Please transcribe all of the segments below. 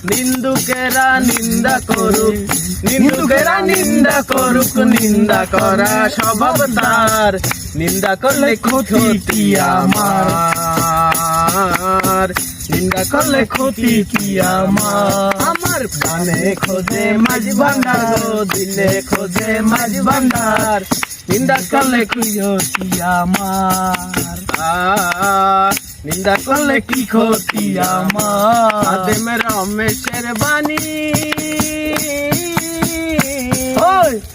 নিন্দুকেরা নিন্দা করুক, নিন্দুকেরা নিন্দা করুক, নিন্দা করা স্বভাব তার। নিন্দা করলে ক্ষতি কি আমার, নিন্দা করলে ক্ষতি কি আমার। আমার প্রাণে খোঁজে মাঝ ভান্ডার, দিলে খোঁজে মাঝ ভান্ডার। নিন্দা করলে কি ক্ষতি আমার, নিন্দা করলে কি ক্ষতি আমার। খাদেম রমেশের বাণী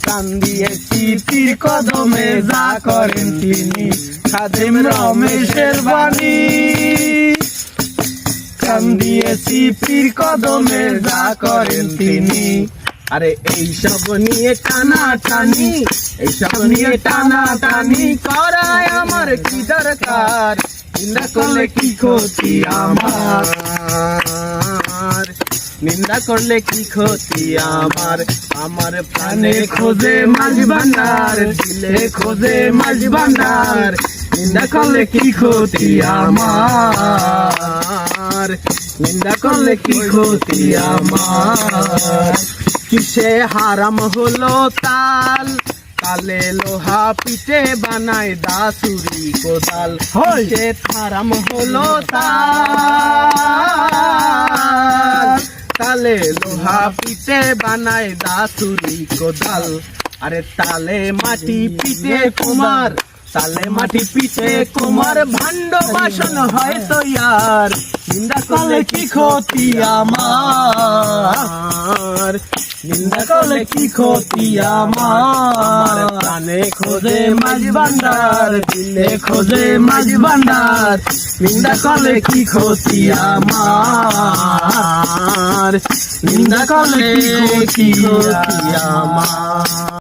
কান দিয়েছি পীর কদমে, যা করেন তিনি। খাদেম রমেশের বাণী কান দিয়েছি পীর কদমে, যা করেন তিনি। আরে এইসব নিয়ে টানা টানি, এইসব নিয়ে টানা টানি করায় আমার কি দরকার। নিন্দা করলে কি ক্ষতি আমার, নিন্দা করলে কি ক্ষতি আমার। আমার প্রাণে খোঁজে মাঝ ভান্ডার, দিলে খোঁজে মাঝ ভান্ডার। নিন্দা করলে কি ক্ষতি আমার, নিন্দা করলে কি ক্ষতি আমার। কিসে হারাম হলো তাল, তালে লোহা পিঠে বানায় দাসুরি কোদাল। কিসে হারাম হলো তাল, তালে লোহা পিঠে বানায় দাসুরি কোদাল। আরে তালে মাটি পিঠে কুমার, তালে মাটি পিঠে কুমার, ভাণ্ড বাসন হয় তৈয়ার। নিন্দা করলে কি ক্ষতি আমার, নিন্দা করলে কি ক্ষতি আমার। প্রাণে খোঁজে মাঝ ভান্ডার, দিলে খোঁজে মাঝ ভান্ডার। নিন্দা করলে কি ক্ষতি আমার, নিন্দা করলে কি ক্ষতি আমার।